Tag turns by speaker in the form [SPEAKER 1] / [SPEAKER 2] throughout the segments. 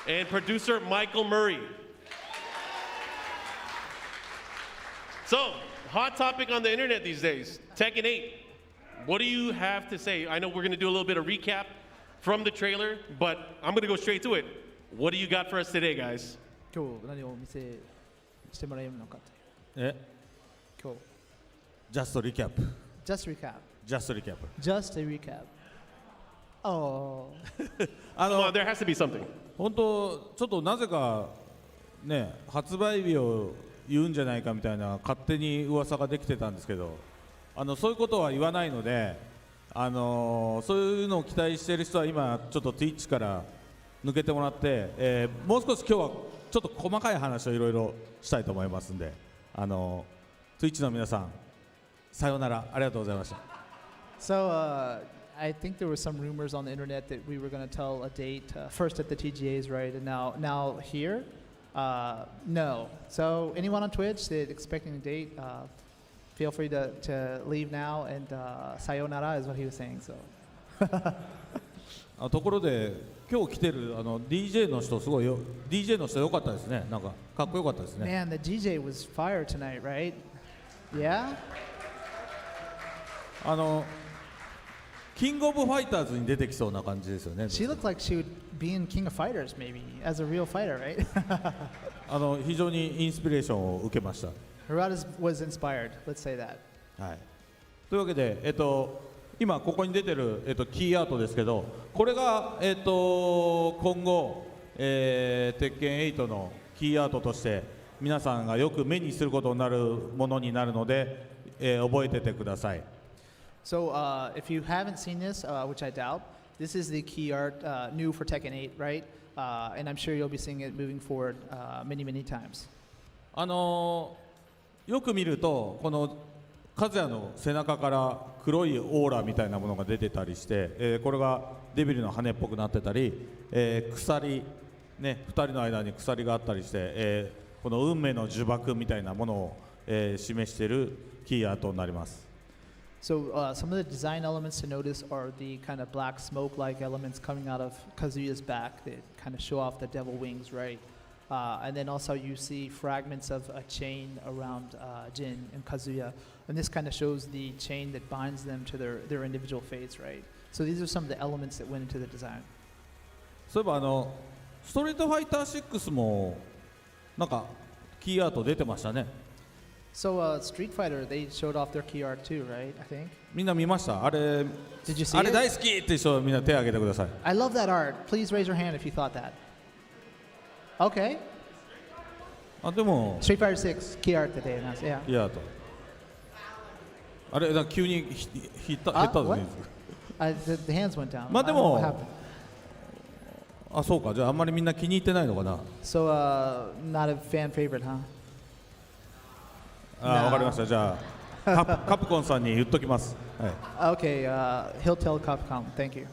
[SPEAKER 1] and producer Michael Murray. So, hot topic on the internet these days, Tekken 8. What do you have to say? I know we're going to do a little bit of recap from the trailer, but I'm going to go straight to it. What do you got for us today, guys?
[SPEAKER 2] 今日何をお見せしてもらえるのかと
[SPEAKER 3] え
[SPEAKER 2] 今日
[SPEAKER 3] Just recap.
[SPEAKER 2] Just recap
[SPEAKER 3] Just recap.
[SPEAKER 2] Just a recap Oh
[SPEAKER 1] Come on, there has to be something.
[SPEAKER 3] 本当ちょっとなぜかね発売日を言うんじゃないかみたいな勝手に噂ができてたんですけど、そういうことは言わないので、そういうのを期待している人は今ちょっと Twitch から抜けてもらって、もう少し今日はちょっと細かい話をいろいろしたいと思いますんで、Twitch の皆さんさようなら、ありがとうございました。
[SPEAKER 2] So I think there were some rumors on the internet that we were going to tell a date first at the TGAs, right? And now here, no. So anyone on Twitch that expecting a date, feel free to leave now. And sayonara is what he was saying. So.
[SPEAKER 3] ところで今日来てるDJ の人すごいよ DJ の人良かったですね。なんかかっこよかったですね。
[SPEAKER 2] Man, the DJ was fire tonight, right? Yeah.
[SPEAKER 3] キングオブファイターズに出てきそうな感じですよね。
[SPEAKER 2] She looked like she would be in King of Fighters, maybe as a real fighter, right?
[SPEAKER 3] 非常にインスピレーションを受けました。
[SPEAKER 2] Harada was inspired. Let's say that.
[SPEAKER 3] はい。というわけで今ここに出てるキーアートですけど、これが今後鉄拳8のキーアートとして皆さんがよく目にすることになるものになるので、覚えててください。
[SPEAKER 2] So if you haven't seen this, which I doubt, this is the key art new for Tekken 8, right? And I'm sure you'll be seeing it moving forward many, many times.
[SPEAKER 3] よく見るとこの和也の背中から黒いオーラみたいなものが出てたりして、これがデビルの羽っぽくなってたり、鎖ね、2人の間に鎖があったりして、この運命の呪縛みたいなものを、示しているキーアートになります。
[SPEAKER 2] So some of the design elements to notice are the kind of black smoke-like elements coming out of Kazuya's back that kind of show off the devil wings, right? And then also you see fragments of a chain around Jin and Kazuya, and this kind of shows the chain that binds them to their individual fates, right? So these are some of the elements that went into the design.
[SPEAKER 3] そういえばストリートファイター6もなんかキーアート出てましたね。
[SPEAKER 2] So Street Fighter, they showed off their key art too, right? I think.
[SPEAKER 3] みんな見ました？あれ
[SPEAKER 2] Did you see
[SPEAKER 3] あれ
[SPEAKER 2] it?
[SPEAKER 3] 大好きって人はみんな手を挙げてください。
[SPEAKER 2] I love that art. Please raise your hand if you thought that. Okay.
[SPEAKER 3] でも
[SPEAKER 2] Street Fighter 6 key art that they announced. Yeah.
[SPEAKER 3] キーアートあれなんか急に減ったぞ
[SPEAKER 2] what?
[SPEAKER 3] ね。
[SPEAKER 2] The hands went down.
[SPEAKER 3] まあで
[SPEAKER 2] I don't know what
[SPEAKER 3] も
[SPEAKER 2] happened.
[SPEAKER 3] そうか、じゃああんまりみんな気に入ってないのかな。
[SPEAKER 2] So not a fan favorite, huh?
[SPEAKER 3] わかりました。じゃあカプコンさんに言っときます。はい。
[SPEAKER 2] Okay. He'll tell Capcom. Thank you.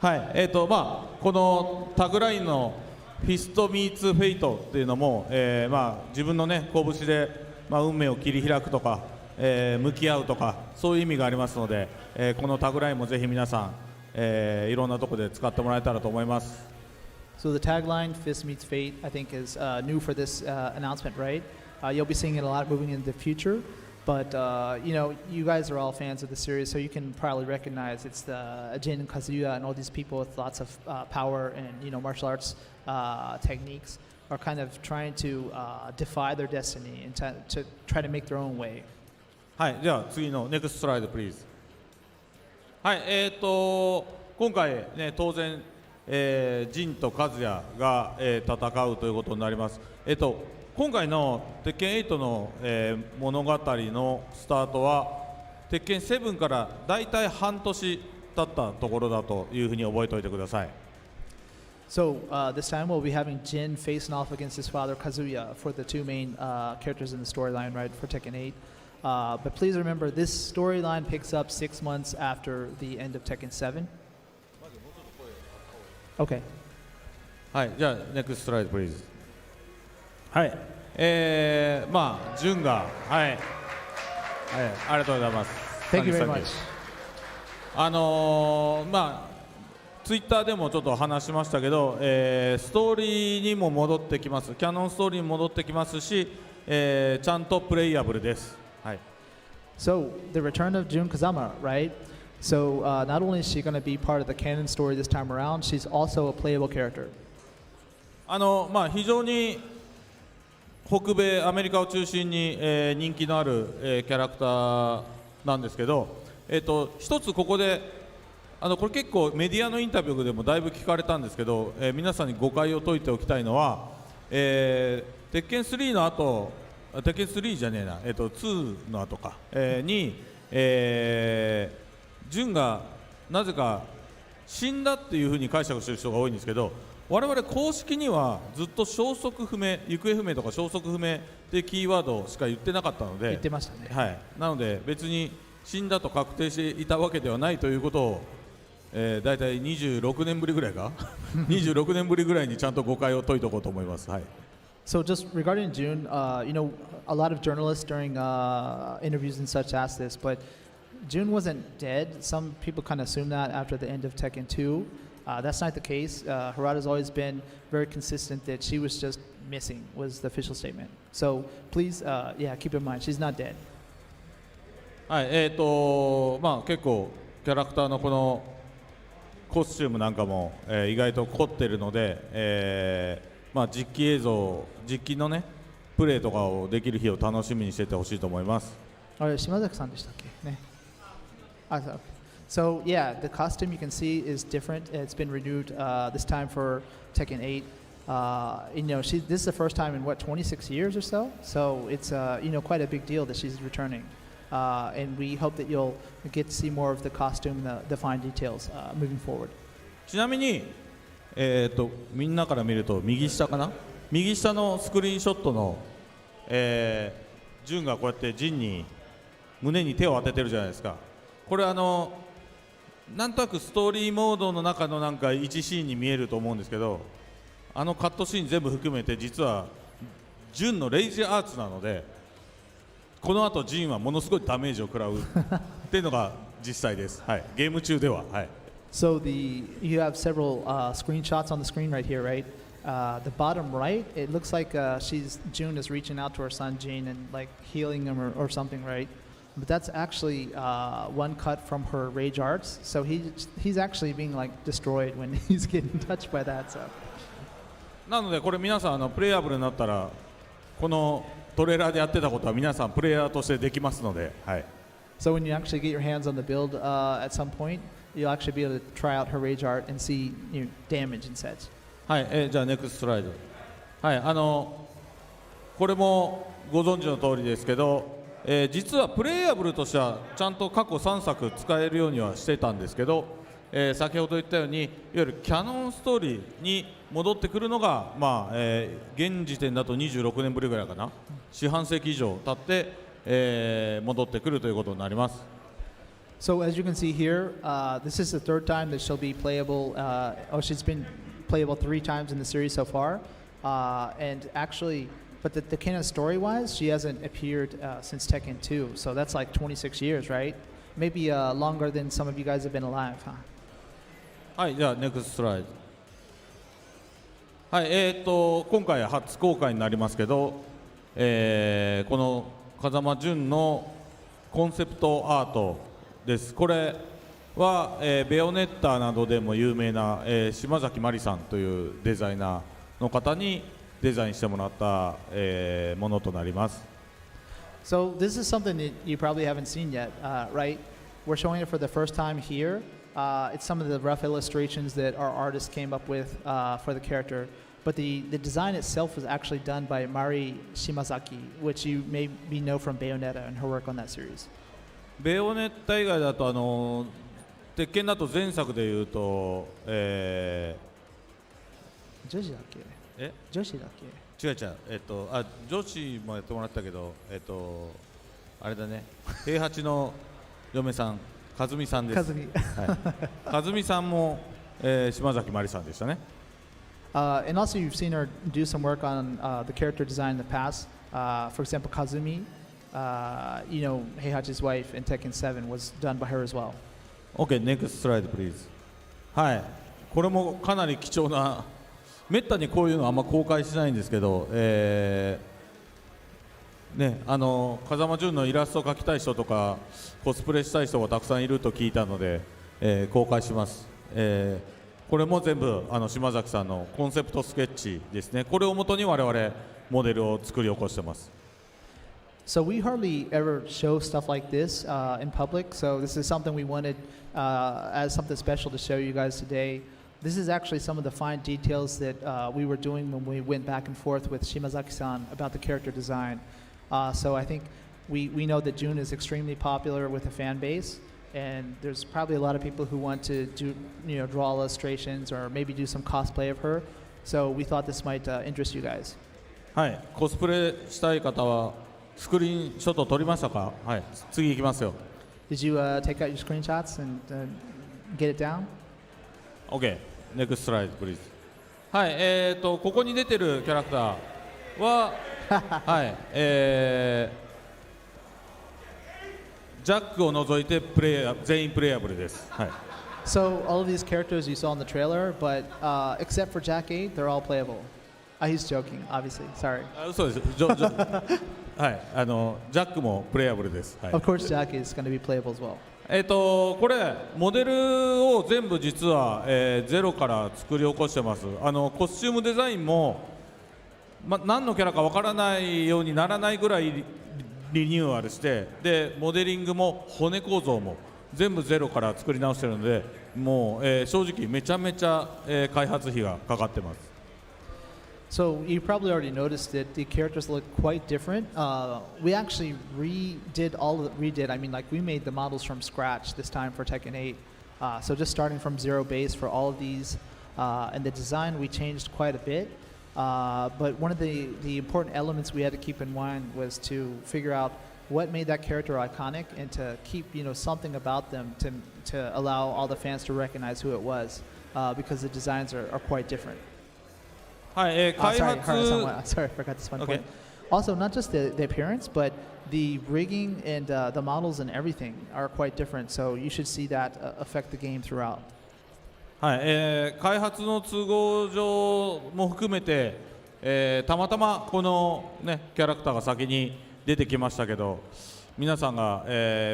[SPEAKER 3] はい。まあこのタグラインのフィストミーツフェイトっていうのも、まあ自分のね拳で運命を切り開くとか、向き合うとかそういう意味がありますので、このタグラインもぜひ皆さん、いろんなところで使ってもらえたらと思います。
[SPEAKER 2] So the tagline "Fist meets fate" I think is new for this announcement, right? You'll be seeing it a lot moving in the future, but you know, you guys are all fans of the series, so you can probably recognize it's the Jin and Kazuya and all these people with lots of power and martial arts techniques are kind of trying to defy their destiny and to try to make their own way.
[SPEAKER 3] はい、じゃあ次のネクストスライドプリーズ。はい、今回ね当然、ジンとカズヤが、戦うということになります。今回の鉄拳8の、物語のスタートは鉄拳7からだいたい半年経ったところだというふうに覚えておいてください。
[SPEAKER 2] So this time we'll be having Jin facing off against his father Kazuya for the two main characters in the storyline, right, for Tekken 8. But please remember, this storyline picks up 6 months after the end of Tekken 7. Okay.
[SPEAKER 3] はい、じゃあネクストスライドプリーズ。はい、まあジュンがはい、はい、ありがとうございます。
[SPEAKER 2] Thank you very much.
[SPEAKER 3] まあツイッターでもちょっと話しましたけど、ストーリーにも戻ってきます、キャノンストーリーに戻ってきますし、ちゃんとプレイヤブルです。はい、
[SPEAKER 2] So the return of Jun Kazama, right? So not only is she going to be part of the canon story this time around, she's also a playable character.
[SPEAKER 3] 非常に北米アメリカを中心に、人気のある、キャラクターなんですけど、一つここでこれ結構メディアのインタビューでもだいぶ聞かれたんですけど、皆さんに誤解を解いておきたいのは、鉄拳3の後、鉄拳3じゃねえな、2の後か、に、ジュンがなぜか死んだっていうふうに解釈している人が多いんですけど、我々公式にはずっと消息不明、行方不明とか消息不明ってキーワードしか言ってなかったので、
[SPEAKER 2] 言ってましたね。
[SPEAKER 3] はい、なので別に死んだと確定していたわけではないということを、だいたい26年ぶりぐらいか26年ぶりぐらいにちゃんと誤解を解いておこうと思います。はい。
[SPEAKER 2] So just regarding June, you know, a lot of journalists during interviews and such asked this, but June wasn't dead. Some people kind of assume that after the end of Tekken 2. That's not the case. Harada's always been very consistent that she was just missing, was the official statement. So please, yeah, keep in mind, she's not dead.
[SPEAKER 3] はい、結構キャラクターのこのコスチュームなんかも、意外と凝ってるので、実機映像、実機のねプレイとかをできる日を楽しみにしててほしいと思います。
[SPEAKER 2] あれ、島崎さんでしたっけね。So yeah, the costume you can see is different. It's been renewed this time for Tekken 8. You know, this is the first time in what 26 years or so. So it's you know, quite a big deal that she's returning. And we hope that you'll get to see more of the costume, the fine details moving forward.
[SPEAKER 3] ちなみに、みんなから見ると右下かな、右下のスクリーンショットの、ジュンがこうやってジンに胸に手を当ててるじゃないですか。これなんとなくストーリーモードの中のなんか1シーンに見えると思うんですけど、カットシーン全部含めて実はジュンのレイジアーツなので、この後ジンはものすごいダメージを食らうっていうのが実際です。はい、ゲーム中では。はい。
[SPEAKER 2] So you have several screenshots on the screen right here, right? The bottom right, it looks like June is reaching out to her son Jin and like healing him or something, right? But that's actually one cut from her rage arts. So he's actually being like destroyed when he's getting touched by that. So.
[SPEAKER 3] なのでこれ皆さんプレイヤブルになったらこのトレーラーでやってたことは皆さんプレイヤーとしてできますので、はい。
[SPEAKER 2] So when you actually get your hands on the build at some point, you'll actually be able to try out her rage art and see damage and such.
[SPEAKER 3] はい、じゃあネクストスライド。はい、これもご存知の通りですけど、実はプレイヤブルとしてはちゃんと過去3作使えるようにはしてたんですけど、先ほど言ったようにいわゆるキャノンストーリーに戻ってくるのが、現時点だと26年ぶりぐらいかな、四半世紀以上経って、戻ってくるということになります。
[SPEAKER 2] So as you can see here, this is the third time that she'll be playable, or she's been playable 3 times in the series so far, and actually, but the canon story-wise, she hasn't appeared since Tekken 2, so that's like 26 years, right? Maybe longer than some of you guys have been alive, huh?
[SPEAKER 3] はい、じゃあネクストスライド。はい、今回初公開になりますけど、この風間純のコンセプトアートです。これは、ベヨネッタなどでも有名な、島崎まりさんというデザイナーの方にデザインしてもらった、ものとなります。
[SPEAKER 2] So this is something that you probably haven't seen yet, right? We're showing it for the first time here. It's some of the rough illustrations that our artist came up with for the character. But the design itself was actually done by Mari Shimazaki, which you maybe know from Bayonetta and her work on that series.
[SPEAKER 3] ベヨネッタ以外だと鉄拳だと前作でいうと、
[SPEAKER 2] 女子だっけ？女子だっけ？
[SPEAKER 3] 違う違う、女子もやってもらったけど、あれだね、平八の嫁さん、和美さんです。和美さんも、島崎まりさんでしたね。
[SPEAKER 2] And also you've seen her do some work on the character design in the past. For example, Kazumi, you know, Heihachi's wife in Tekken 7 was done by her as well.
[SPEAKER 3] Okay, next slide, please. はい。これもかなり貴重な、めったにこういうのあんま公開しないんですけど、ね、風間淳のイラストを描きたい人とかコスプレしたい人がたくさんいると聞いたので、公開します。これも全部島崎さんのコンセプトスケッチですね。これをもとに我々モデルを作り起こしてます。
[SPEAKER 2] So we hardly ever show stuff like this in public. So this is something we wanted as something special to show you guys today. This is actually some of the fine details that we were doing when we went back and forth with Shimazaki-san about the character design. So I think we know that June is extremely popular with the fan base, and there's probably a lot of people who want to do, draw illustrations or maybe do some cosplay of her. So we thought this might interest you guys.
[SPEAKER 3] はい、コスプレしたい方はスクリーンショット撮りましたか？はい、次行きますよ。
[SPEAKER 2] Did you take out your screenshots and get it down?
[SPEAKER 3] OK、next slide please。はい、ここに出てるキャラクターははい、ジャックを除いて全員プレイヤブルです。はい。
[SPEAKER 2] So all of these characters you saw in the trailer, but except for Jack 8, they're all playable. He's joking, obviously. Sorry.
[SPEAKER 3] 嘘です。はい、ジャックもプレイヤブルです。はい、
[SPEAKER 2] Of course, Jack is going to be playable as well.
[SPEAKER 3] これモデルを全部実は、ゼロから作り起こしてます。コスチュームデザインも、何のキャラかわからないようにならないぐらいリニューアルして、でモデリングも骨構造も全部ゼロから作り直してるので、もう、正直めちゃめちゃ、開発費がかかってます。
[SPEAKER 2] So you probably already noticed that the characters look quite different. We actually redid. I mean, like we made the models from scratch this time for Tekken 8. So just starting from zero base for all of these, and the design we changed quite a bit. But one of the important elements we had to keep in mind was to figure out what made that character iconic and to keep something about them to allow all the fans to recognize who it was, because the designs are quite different.
[SPEAKER 3] はい、開発
[SPEAKER 2] Sorry, I forgot this one
[SPEAKER 3] Okay.
[SPEAKER 2] point. Also, not just the appearance, but the rigging and the models and everything are quite different. So you should see that affect the game throughout.
[SPEAKER 3] はい、開発の都合上も含めて、たまたまこの、ね、キャラクターが先に出てきましたけど、皆さんが、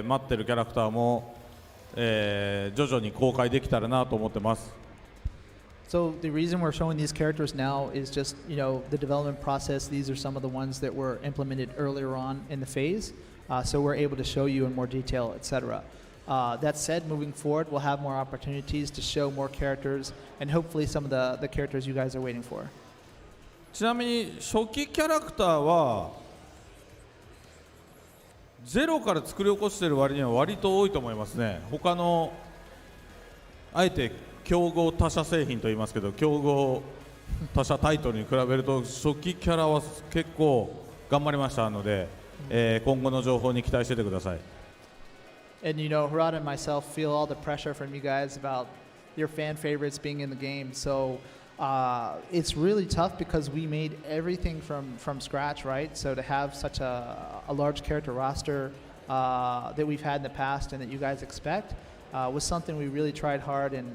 [SPEAKER 3] 待ってるキャラクターも、徐々に公開できたらなと思ってます。
[SPEAKER 2] So the reason we're showing these characters now is just, the development process. These are some of the ones that were implemented earlier on in the phase. So we're able to show you in more detail, etc. That said, moving forward, we'll have more opportunities to show more characters and hopefully some of the characters you guys are waiting for.
[SPEAKER 3] ちなみに初期キャラクターはゼロから作り起こしている割には割と多いと思いますね。他のあえて競合他社製品と言いますけど、競合他社タイトルに比べると初期キャラは結構頑張りましたので、今後の情報に期待しててください。
[SPEAKER 2] And Harada and myself feel all the pressure from you guys about your fan favorites being in the game. So it's really tough because we made everything from scratch, right? So to have such a large character roster that we've had in the past and that you guys expect was something we really tried hard and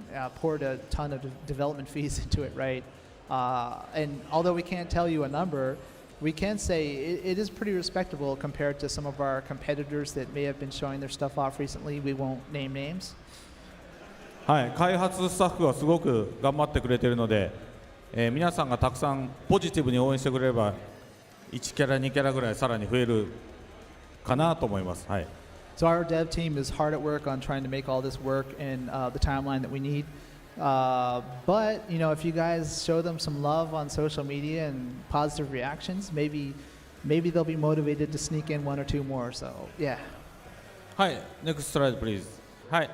[SPEAKER 2] poured a ton of development fees into it, right? And although we can't tell you a number, we can say it is pretty respectable compared to some of our competitors that may have been showing their stuff off recently. We won't name names.
[SPEAKER 3] はい、開発スタッフはすごく頑張ってくれているので、皆さんがたくさんポジティブに応援してくれれば1キャラ2キャラぐらいさらに増えるかなと思います。はい。
[SPEAKER 2] So our dev team is hard at work on trying to make all this work in the timeline that we need. But if you guys show them some love on social media and positive reactions, maybe they'll be motivated to sneak in one or two more. So yeah.
[SPEAKER 3] はい、next slide please。はい、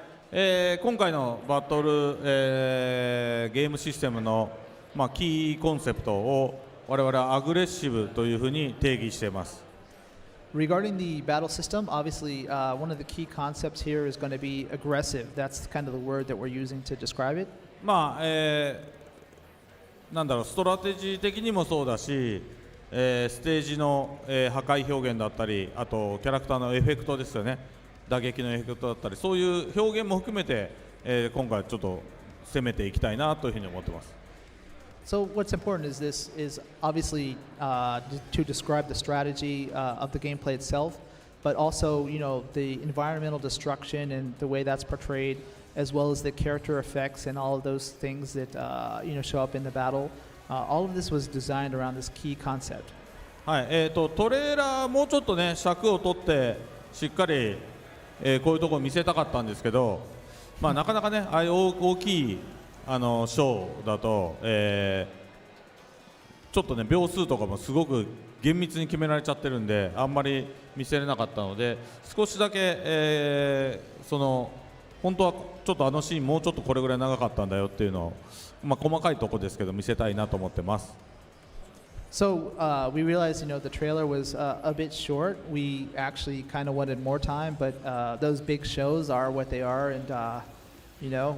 [SPEAKER 3] 今回のバトル、ゲームシステムの、キーコンセプトを我々はアグレッシブというふうに定義しています。
[SPEAKER 2] Regarding the battle system, obviously one of the key concepts here is going to be aggressive. That's kind of the word that we're using to describe it.
[SPEAKER 3] なんだろう、ストラテジー的にもそうだし、ステージの、破壊表現だったり、あとキャラクターのエフェクトですよね、打撃のエフェクトだったり、そういう表現も含めて、今回ちょっと攻めていきたいなというふうに思ってます。
[SPEAKER 2] So what's important is this is obviously to describe the strategy of the gameplay itself, but also the environmental destruction and the way that's portrayed, as well as the character effects and all of those things that show up in the battle. All of this was designed around this key concept.
[SPEAKER 3] はい、トレーラーもうちょっとね尺を取ってしっかり、こういうところ見せたかったんですけど、まあなかなかねああいう大きいショーだと、ちょっとね秒数とかもすごく厳密に決められちゃってるんであんまり見せれなかったので少しだけ、本当はちょっとシーンもうちょっとこれぐらい長かったんだよっていうのを、まあ、細かいとこですけど見せたいなと思ってます。
[SPEAKER 2] So we realized, the trailer was a bit short. We actually kind of wanted more time, but those big shows are what they are, and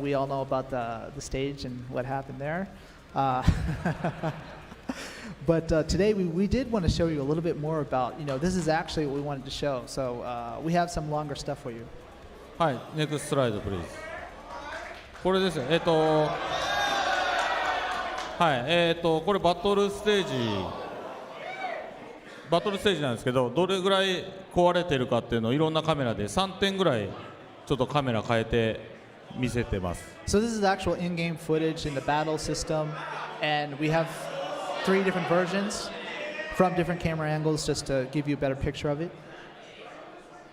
[SPEAKER 2] we all know about the stage and what happened there. But today we did want to show you a little bit more about, this is actually what we wanted to show. So we have some longer stuff for you.
[SPEAKER 3] はい、ネクストスライドプリーズ。これですね。はい、これバトルステージなんですけど、どれぐらい壊れてるかっていうのをいろんなカメラで3点ぐらいちょっとカメラ変えて見せてます。
[SPEAKER 2] So this is actual in-game footage in the battle system, and we have 3 different versions from different camera angles just to give you a better picture of it.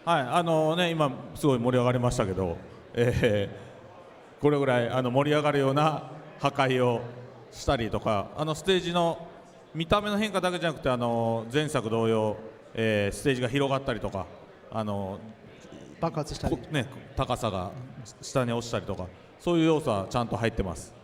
[SPEAKER 3] はい、ね今すごい盛り上がりましたけど、これぐらい盛り上がるような破壊をしたりとか、ステージの見た目の変化だけじゃなくて前作同様、ステージが広がったりとか
[SPEAKER 2] 爆発したり、
[SPEAKER 3] ね、高さが下に落ちたりとかそういう要素はちゃんと入ってます。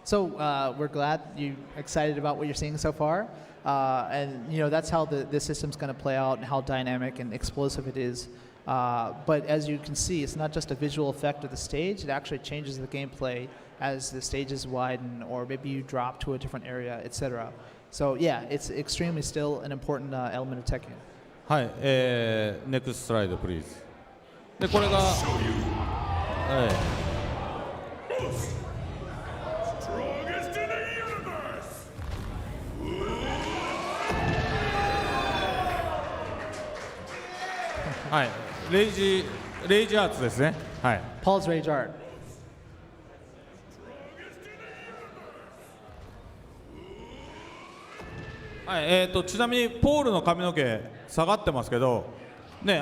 [SPEAKER 2] So we're glad you're excited about what you're seeing so far, and that's how the system's going to play out and how dynamic and explosive it is. But as you can see, it's not just a visual effect of the stage; it actually changes the gameplay as the stages widen, or maybe you drop to a different area, etc. So yeah, it's extremely still an important element of Tekken.
[SPEAKER 3] はい、ネクストスライドプリーズ。でこれが、はい、レイジアーツですね。はい。
[SPEAKER 2] Paul's Rage Art.
[SPEAKER 3] はい、ちなみにポールの髪の毛下がってますけど、ね、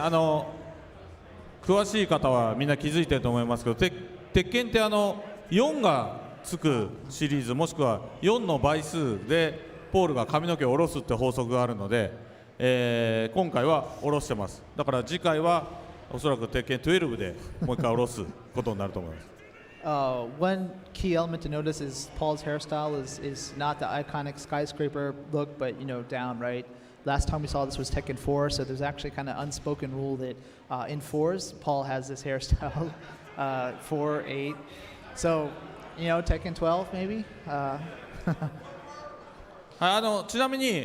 [SPEAKER 3] 詳しい方はみんな気づいてると思いますけど、鉄拳って4がつくシリーズもしくは4の倍数でポールが髪の毛を下ろすって法則があるので、今回は下ろしてます。だから次回はおそらく鉄拳12でもう一回下ろすことになると思います。
[SPEAKER 2] One key element to notice is Paul's hairstyle is not the iconic skyscraper look, but down, right? Last time we saw this was Tekken 4, so there's actually kind of unspoken rule that in 4s, Paul has this hairstyle, 4, 8. So, Tekken 12 maybe?
[SPEAKER 3] ちなみに、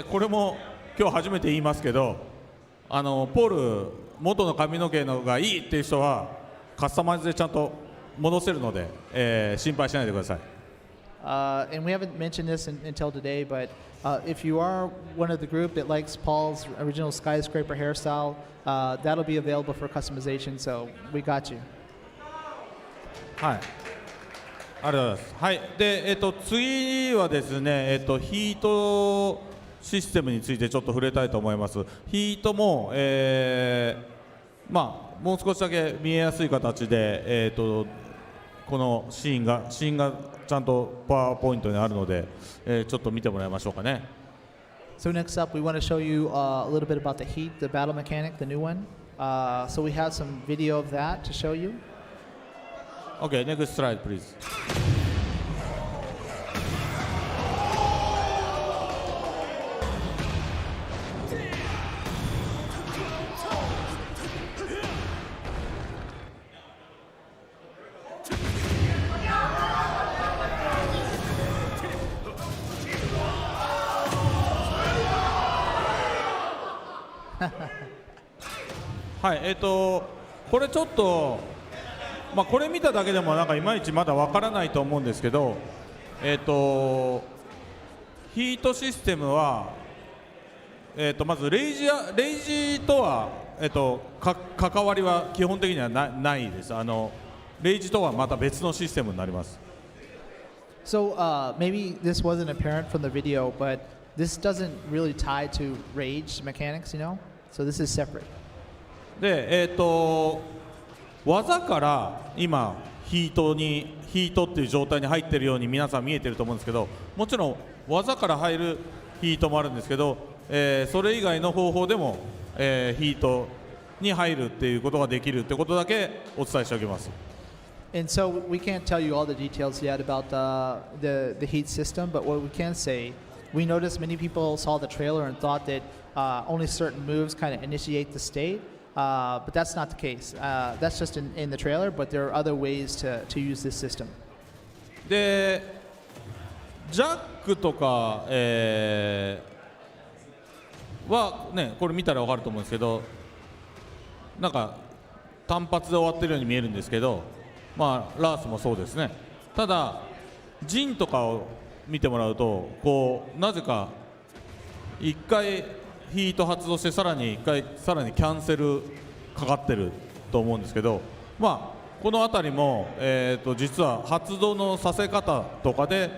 [SPEAKER 3] これも今日初めて言いますけど、ポール元の髪の毛のがいいっていう人はカスタマイズでちゃんと戻せるので、心配しないでください。
[SPEAKER 2] And we haven't mentioned this until today, but if you are one of the group that likes Paul's original skyscraper hairstyle, that'll be available for customization, so we got you.
[SPEAKER 3] はい。ありがとうございます。はい。で、次はですね、ヒートシステムについてちょっと触れたいと思います。ヒートも、まあもう少しだけ見えやすい形で、このシーンがちゃんとパワーポイントにあるので、ちょっと見てもらいましょうかね。
[SPEAKER 2] So next up, we want to show you a little bit about the heat, the battle mechanic, the new one. So we have some video of that to show you.
[SPEAKER 3] Okay, next slide, please. はい、これちょっとまあ、これ見ただけでもなんかいまいちまだわからないと思うんですけど、ヒートシステムは、まずレイジとは、関わりは基本的にはないです。レイジとはまた別のシステムになります。
[SPEAKER 2] So maybe this wasn't apparent from the video, but this doesn't really tie to rage mechanics, you know? So this is separate.
[SPEAKER 3] で、技から今ヒートっていう状態に入っているように皆さん見えてると思うんですけど、もちろん技から入るヒートもあるんですけど、それ以外の方法でも、ヒートに入るっていうことができるってことだけお伝えしておきます。
[SPEAKER 2] And so we can't tell you all the details yet about the heat system, but what we can say, we noticed many people saw the trailer and thought that only certain moves kind of initiate the state, but that's not the case. That's just in the trailer, but there are other ways to use this system.
[SPEAKER 3] で、ジャックとか、はね、これ見たら分かると思うんですけど、なんか単発で終わってるように見えるんですけど、まあラースもそうですね。ただジンとかを見てもらうと、こうなぜか1回ヒート発動してさらにキャンセルかかってると思うんですけど、まあこの辺りも、実は発動のさせ方とかで、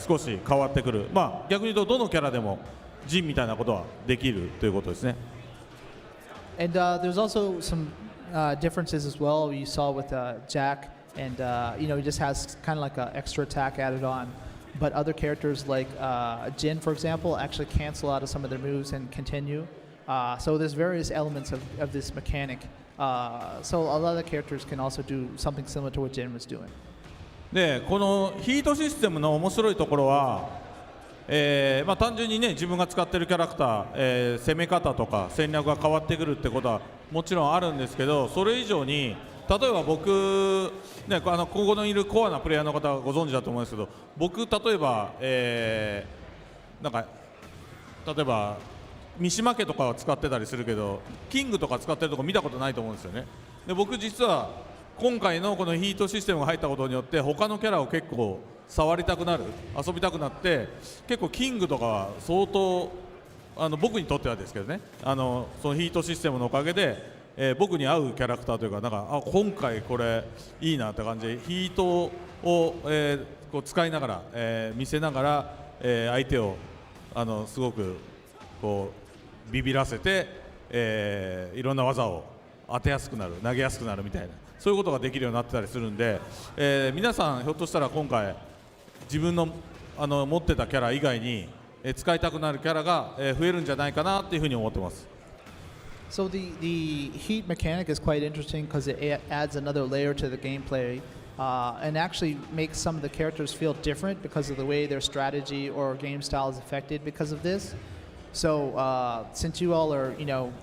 [SPEAKER 3] 少し変わってくる。まあ逆に言うとどのキャラでもジンみたいなことはできるということですね。
[SPEAKER 2] And there's also some differences as well. You saw with Jack, and he just has kind of like an extra attack added on. But other characters like Jin, for example, actually cancel out of some of their moves and continue. So there's various elements of this mechanic. So a lot of the characters can also do something similar to what Jin was doing.
[SPEAKER 3] で、このヒートシステムの面白いところは、まあ、単純にね自分が使っているキャラクター、攻め方とか戦略が変わってくるってことはもちろんあるんですけど、それ以上に例えば僕、ね、ここにいるコアなプレイヤーの方はご存知だと思うんですけど、僕例えば、なんか例えば三島家とかは使ってたりするけど、キングとか使ってるとこ見たことないと思うんですよね。で、僕実は今回のこのヒートシステムが入ったことによって他のキャラを結構触りたくなる、遊びたくなって、結構キングとかは相当僕にとってはですけどね、そのヒートシステムのおかげで、僕に合うキャラクターというか、なんか今回これいいなって感じでヒートを、こう使いながら、見せながら、相手をすごくこうビビらせて、いろんな技を当てやすくなる、投げやすくなるみたいな、そういうことができるようになってたりするんで、皆さんひょっとしたら今回自分の持ってたキャラ以外に使いたくなるキャラが増えるんじゃないかなっていうふうに思ってます。
[SPEAKER 2] So the heat mechanic is quite interesting because it adds another layer to the gameplay and actually makes some of the characters feel different because of the way their strategy or game style is affected because of this. So since you all are,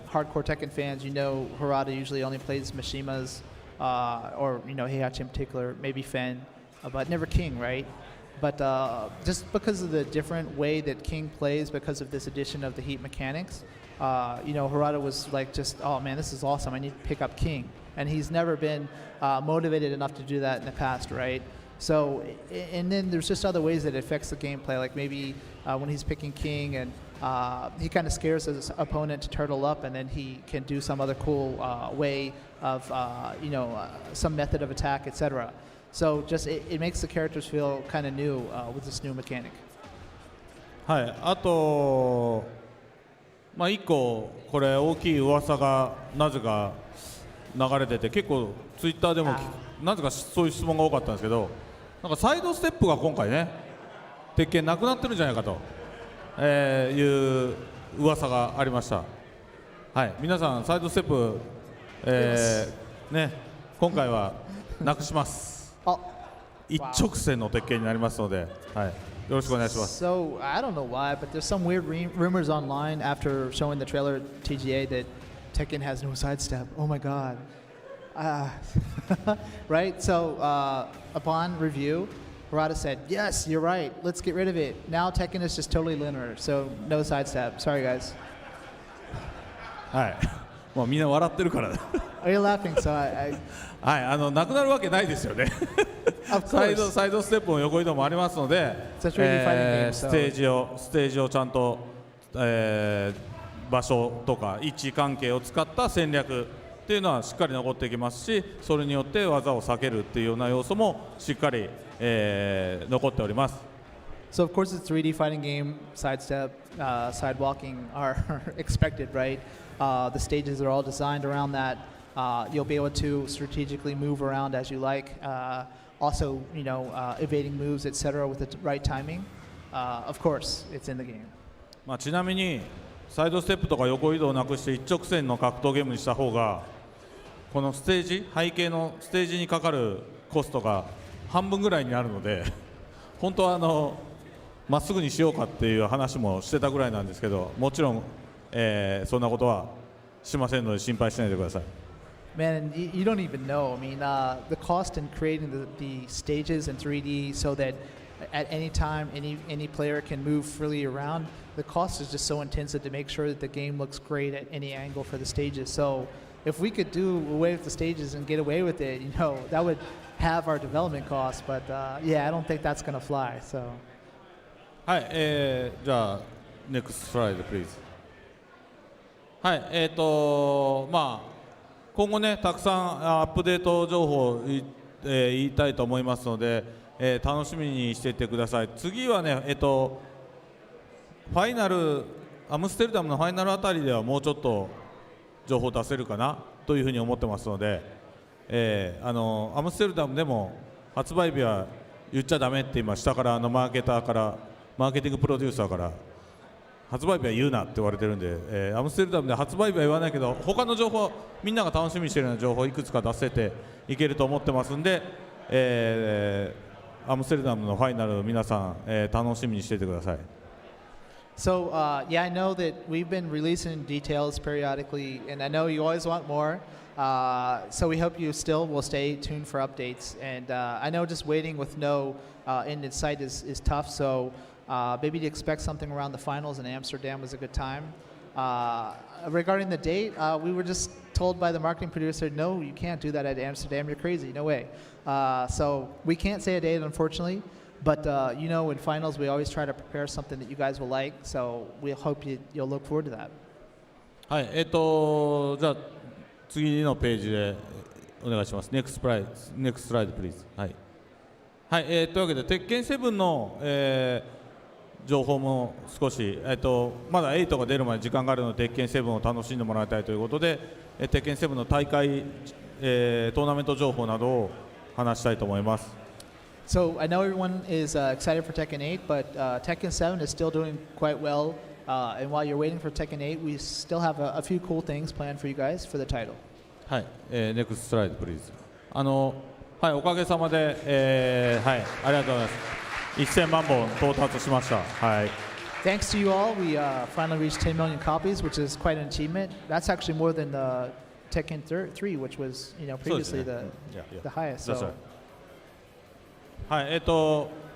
[SPEAKER 2] hardcore Tekken fans, Harada usually only plays Mishimas or, Heihachi in particular, maybe Fen, but never King, right? But just because of the different way that King plays because of this addition of the heat mechanics, Harada was like just, oh man, this is awesome. I need to pick up King. And he's never been motivated enough to do that in the past, right? So, and then there's just other ways that it affects the gameplay, like maybe when he's picking King and he kind of scares his opponent to turtle up, and then he can do some other cool way of, some method of attack, etc. So just it makes the characters feel kind of new with this new mechanic.
[SPEAKER 3] はい、あと、まあ、1個これ大きい噂がなぜか流れてて、結構ツイッターでもなぜかそういう質問が多かったんですけど、なんかサイドステップが今回ね鉄拳なくなってるんじゃないかと、いう噂がありました。はい、皆さんサイドステップ、ね、今回はなくします。一直線の鉄拳になりますので、はい、よろしくお願いします。
[SPEAKER 2] So I don't know why, but there's some weird rumors online after showing the trailer TGA that Tekken has no sidestep. Oh my God. Right? So upon review, Harada said, yes, you're right. Let's get rid of it. Now Tekken is just totally linear. So no sidestep. Sorry, guys.
[SPEAKER 3] はい。もうみんな笑ってるから。
[SPEAKER 2] Are you laughing? So
[SPEAKER 3] はい、なくなるわけないですよね。
[SPEAKER 2] of
[SPEAKER 3] サイド
[SPEAKER 2] course.
[SPEAKER 3] ステップも横移動もありますので、
[SPEAKER 2] It's a 3D fighting game,
[SPEAKER 3] ステージをちゃんと、場所とか位置関係を使った戦略っていうのはしっかり残ってきますし、それによって技を避けるっていうような要素もしっかり、残っております。
[SPEAKER 2] So of course, it's 3D fighting game. Sidestep, sidewalking are expected, right? The stages are all designed around that. You'll be able to strategically move around as you like. Also, evading moves, etc., with the right timing. Of course, it's in the game.
[SPEAKER 3] まあ、ちなみにサイドステップとか横移動をなくして一直線の格闘ゲームにした方がこのステージ背景のステージにかかるコストが半分ぐらいになるので本当はまっすぐにしようかっていう話もしてたぐらいなんですけど、もちろん、そんなことはしませんので心配しないでください。
[SPEAKER 2] Man, you don't even know. I mean, the cost in creating the stages in 3D so that at any time any player can move freely around, the cost is just so intensive to make sure that the game looks great at any angle for the stages. So if we could do away with the stages and get away with it, that would have our development costs. But yeah, I don't think that's going to fly. So.
[SPEAKER 3] はい、じゃあ NEXT slide please。 はい、まあ今後ねたくさんアップデート情報を言いたいと思いますので、楽しみにしていてください。次はねファイナルアムステルダムのファイナルあたりではもうちょっと情報出せるかなというふうに思ってますので、アムステルダムでも発売日は言っちゃダメって今下からマーケティングプロデューサーから発売日は言うなって言われてるんで、アムステルダムで発売日は言わないけど他の情報みんなが楽しみにしているような情報いくつか出せていけると思ってますんで、アムステルダムのファイナル皆さん、楽しみにしていてください。
[SPEAKER 2] So yeah, I know that we've been releasing details periodically, and I know you always want more. So we hope you still will stay tuned for updates. And I know just waiting with no end in sight is tough. So maybe to expect something around the finals in Amsterdam was a good time. Regarding the date, we were just told by the marketing producer, no, you can't do that at Amsterdam. You're crazy. No way. So we can't say a date, unfortunately. But in finals, we always try to prepare something that you guys will like. So we hope you'll look forward to that.
[SPEAKER 3] はい、じゃあ次のページでお願いします。Next slide, please。はい。はい、というわけで、鉄拳7の、情報も少し、まだ8が出るまで時間があるので、鉄拳7を楽しんでもらいたいということで、鉄拳7の大会、トーナメント情報などを話したいと思います。
[SPEAKER 2] So I know everyone is excited for Tekken 8, but Tekken 7 is still doing quite well. And while you're waiting for Tekken 8, we still have a few cool things planned for you guys for the title.
[SPEAKER 3] はい、Next slide, please。はい、おかげさまで、はい、ありがとうございます。1000万本到達しました。はい。
[SPEAKER 2] Thanks to you all, we finally reached 10 million copies, which is quite an achievement. That's actually more than Tekken 3, which was previously the highest. So.
[SPEAKER 3] はい、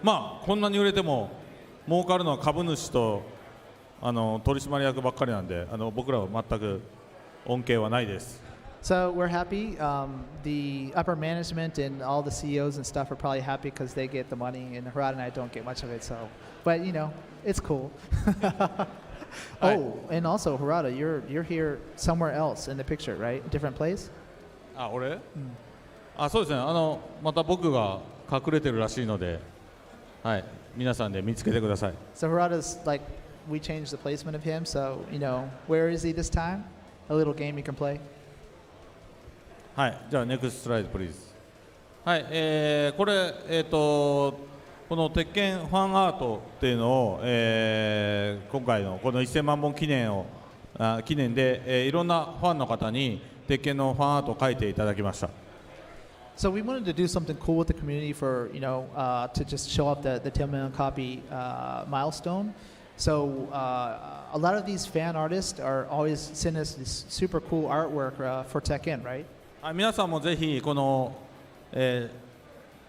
[SPEAKER 3] まあこんなに売れても儲かるのは株主と取締役ばっかりなんで、僕らは全く恩恵はないです。
[SPEAKER 2] So we're happy. The upper management and all the CEOs and stuff are probably happy because they get the money, and Harada and I don't get much of it. So, but it's cool. Oh, and also Harada, you're here somewhere else in the picture, right? A different place?
[SPEAKER 3] あ、俺？そうですね。また僕が隠れてるらしいので、はい、皆さんで見つけてください。
[SPEAKER 2] So Harada's like, we changed the placement of him. So where is he this time? A little game you can play.
[SPEAKER 3] はい、じゃあ NEXT slide please。はい、これこの鉄拳ファンアートっていうのを、今回のこの1000万本記念で、いろんなファンの方に鉄拳のファンアートを描いていただきました。
[SPEAKER 2] So we wanted to do something cool with the community for to just show up the 10 million copy milestone. So a lot of these fan artists are always sending us this super cool artwork for TEKKEN, right?
[SPEAKER 3] 皆さんもぜひこの、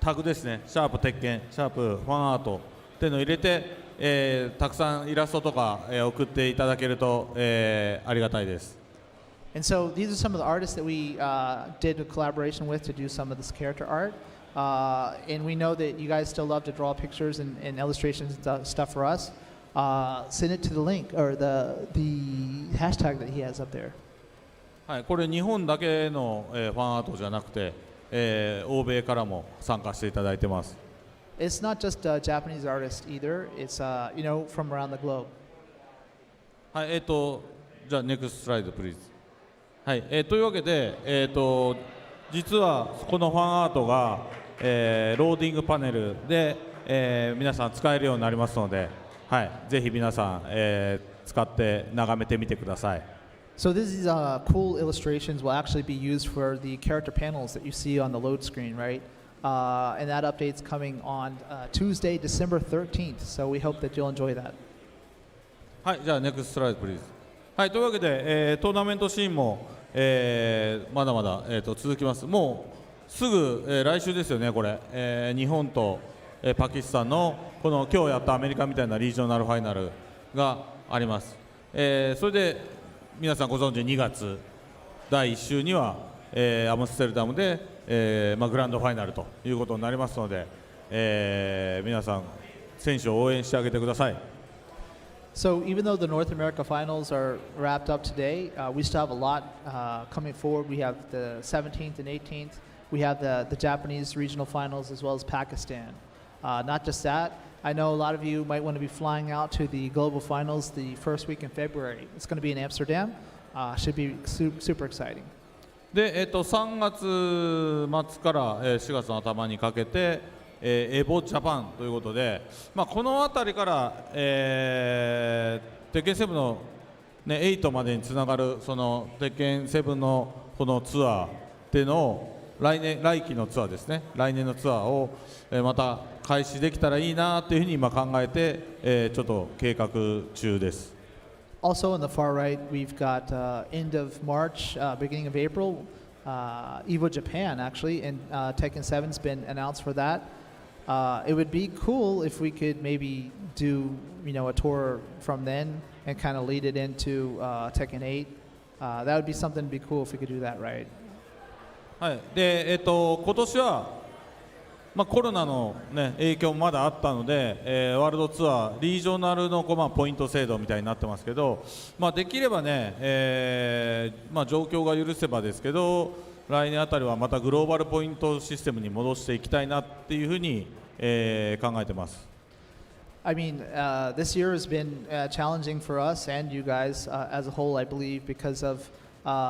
[SPEAKER 3] タグですね、シャープ鉄拳、シャープファンアートっていうのを入れて、たくさんイラストとか、送っていただけると、ありがたいです。
[SPEAKER 2] And so these are some of the artists that we did a collaboration with to do some of this character art. And we know that you guys still love to draw pictures and illustrations and stuff for us. Send it to the link or the hashtag that he has up there.
[SPEAKER 3] はい、これ日本だけの、ファンアートじゃなくて、欧米からも参加していただいてます。
[SPEAKER 2] It's not just Japanese artists either. It's from around the globe.
[SPEAKER 3] はい、じゃあネクストスライドプリーズ。はい、というわけで、実はこのファンアートが、ローディングパネルで、皆さん使えるようになりますので、はい、ぜひ皆さん、使って眺めてみてください。
[SPEAKER 2] So these cool illustrations will actually be used for the character panels that you see on the load screen, right? And that update's coming on Tuesday, December 13th. So we hope that you'll enjoy that.
[SPEAKER 3] はい、じゃあネクストスライドプリーズ。はい、というわけで、トーナメントシーンも、まだまだ、続きます。もうすぐ、来週ですよね、これ、日本と、パキスタンのこの今日やったアメリカみたいなリージョナルファイナルがあります。それで皆さんご存知2月第1週には、アムステルダムで、グランドファイナルということになりますので、皆さん選手を応援してあげてください。
[SPEAKER 2] So even though the North America finals are wrapped up today, we still have a lot coming forward. We have the 17th and 18th. We have the Japanese regional finals as well as Pakistan. Not just that, I know a lot of you might want to be flying out to the global finals the first week in February. It's going to be in Amsterdam. Should be super exciting.
[SPEAKER 3] で、3月末から、4月の頭にかけて、エボジャパンということで、この辺りから、テッケン7の、ね、8までにつながるそのテッケン7のこのツアーっていうのを来期のツアーですね、来年のツアーを、また開始できたらいいなというふうに今考えて、ちょっと計画中です。
[SPEAKER 2] Also on the far right, we've got end of March, beginning of April, Evo Japan actually, and Tekken 7's been announced for that. It would be cool if we could maybe do, a tour from then and kind of lead it into Tekken 8. That would be something to be cool if we could do that right.
[SPEAKER 3] はい、で、今年は、コロナの、影響もまだあったので、ワールドツアーリージョナルのポイント制度みたいになってますけど、できればね、状況が許せばですけど、来年あたりはまたグローバルポイントシステムに戻していきたいなっていうふうに、考えてます。
[SPEAKER 2] I mean, this year has been challenging for us and you guys as a whole, I believe, because of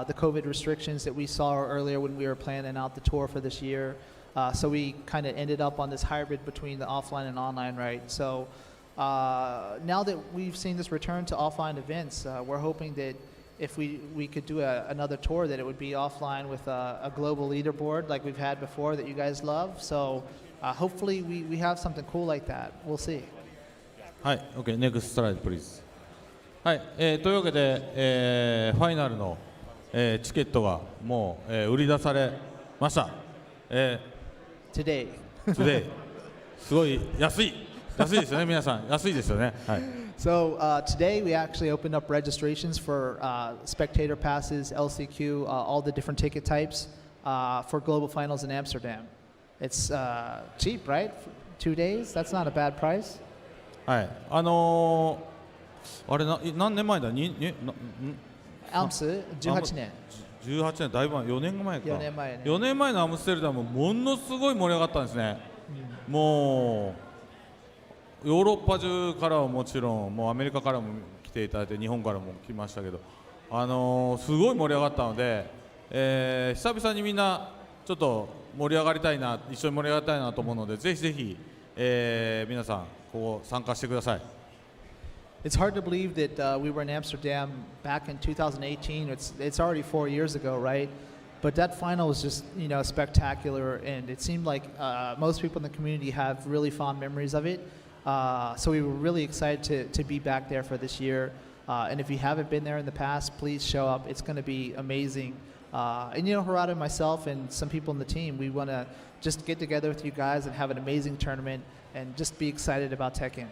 [SPEAKER 2] the COVID restrictions that we saw earlier when we were planning out the tour for this year. So we kind of ended up on this hybrid between the offline and online, right? So now that we've seen this return to offline events, we're hoping that if we could do another tour, that it would be offline with a global leaderboard like we've had before that you guys love. So hopefully we have something cool like that. We'll see.
[SPEAKER 3] はい、OK、ネクストスライドプリーズ。はい、というわけで、ファイナルの、チケットがもう、売り出されました。
[SPEAKER 2] Today.
[SPEAKER 3] Today すごい安いですよね、皆さん安いですよね。はい。
[SPEAKER 2] So today we actually opened up registrations for spectator passes, LCQ, all the different ticket types for global finals in Amsterdam. It's cheap, right? 2 days? That's not a bad price.
[SPEAKER 3] はい。あれ何年前だ？
[SPEAKER 2] アムス18年。
[SPEAKER 3] 18年だいぶ前、4年前か。4年前のアムステルダムものすごい盛り上がったんですね。もうヨーロッパ中からはもちろん、もうアメリカからも来ていただいて、日本からも来ましたけど、すごい盛り上がったので、久々にみんなちょっと盛り上がりたいな、一緒に盛り上がりたいなと思うので、ぜひぜひ、皆さんここ参加してください。
[SPEAKER 2] It's hard to believe that we were in Amsterdam back in 2018. It's already 4 years ago, right? But that final was just, spectacular, and it seemed like most people in the community have really fond memories of it. So we were really excited to be back there for this year. And if you haven't been there in the past, please show up. It's going to be amazing. And Harada and myself and some people in the team, we want to just get together with you guys and have an amazing tournament and just be excited about Tekken.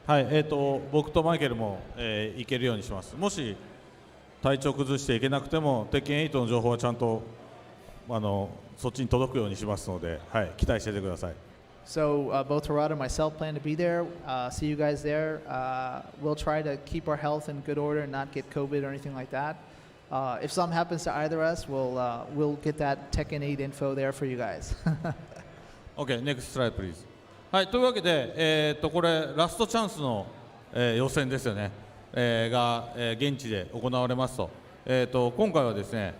[SPEAKER 3] はい、僕とマイケルも、行けるようにします。もし体調崩していけなくても鉄拳8の情報はちゃんとそっちに届くようにしますので、はい、期待していてください。
[SPEAKER 2] So both Harada and myself plan to be there. See you guys there. We'll try to keep our health in good order and not get COVID or anything like that. If something happens to either of us, we'll get that Tekken 8 info there for you guys.
[SPEAKER 3] OK, next slide please. はい、というわけで、これラストチャンスの、予選ですよね、が、現地で行われますと、今回はですね、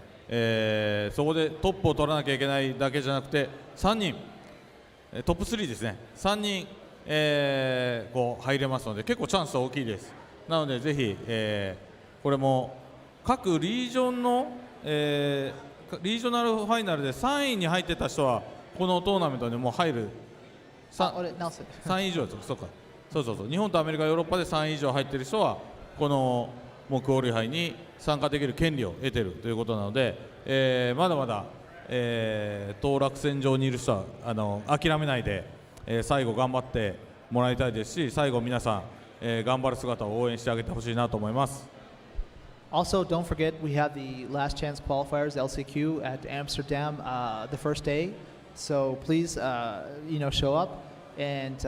[SPEAKER 3] そこでトップを取らなきゃいけないだけじゃなくて3人トップ3ですね3人、こう入れますので結構チャンスは大きいです。なのでぜひ、これも各リージョンの、リージョナルファイナルで3位に入ってた人はこのトーナメントにもう入る 3位以上です。そうか、そう日本とアメリカヨーロッパで3位以上入っている人はこのクオリファイに参加できる権利を得ているということなので、まだまだ、当落線上にいる人は諦めないで、最後頑張ってもらいたいですし最後皆さん、頑張る姿を応援してあげてほしいなと思います。
[SPEAKER 2] Also, don't forget we have the last chance qualifiers LCQ at Amsterdam the first day. So please, show up. And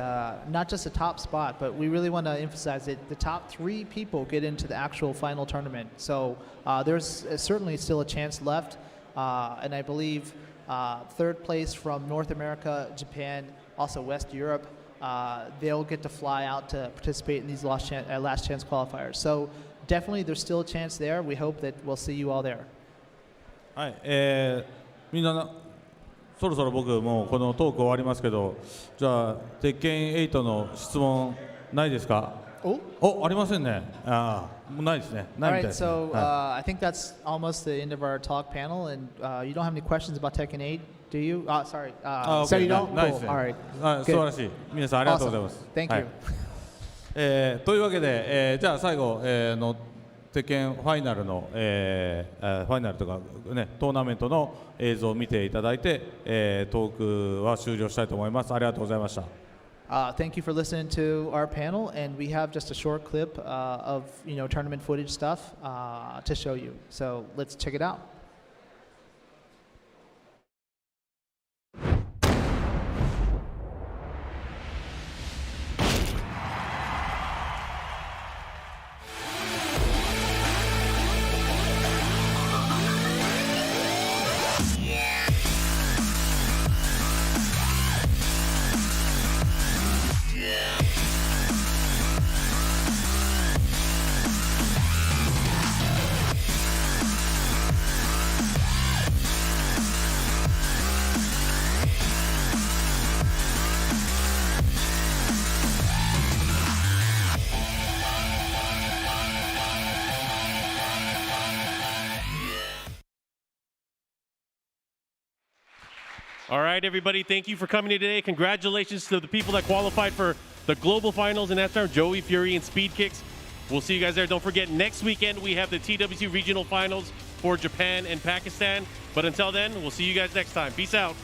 [SPEAKER 2] not just the top spot, but we really want to emphasize that the top 3 people get into the actual final tournament. So there's certainly still a chance left. And I believe 3rd place from North America, Japan, also West Europe, they'll get to fly out to participate in these last chance qualifiers. So definitely there's still a chance there. We hope that we'll see you all there.
[SPEAKER 3] はい、みんなそろそろ僕もうこのトーク終わりますけど、じゃあ鉄拳8の質問ないですか？ありませんね。もうないですね。ないみたいですね。
[SPEAKER 2] All right, so I think that's almost the end of our talk panel, and you don't have any questions about Tekken 8, do you? Sorry. So you don't?
[SPEAKER 3] ないですね。
[SPEAKER 2] Cool. All right.
[SPEAKER 3] 素晴らしい。皆さんありがとうございます。
[SPEAKER 2] Awesome. Thank you.
[SPEAKER 3] というわけで、じゃあ最後、の鉄拳ファイナルの、ファイナルとかねトーナメントの映像を見ていただいて、トークは終了したいと思います。ありがとうございました。
[SPEAKER 2] Thank you for listening to our panel, and we have just a short clip of tournament footage stuff to show you. So let's check it out.
[SPEAKER 1] All right, everybody, thank you for coming today. Congratulations to the people that qualified for the global finals in Amsterdam, Joey, Fury, and Speed Kicks. We'll see you guys there. Don't forget, next weekend we have the TWC regional finals for Japan and Pakistan. But until then, we'll see you guys next time. Peace out.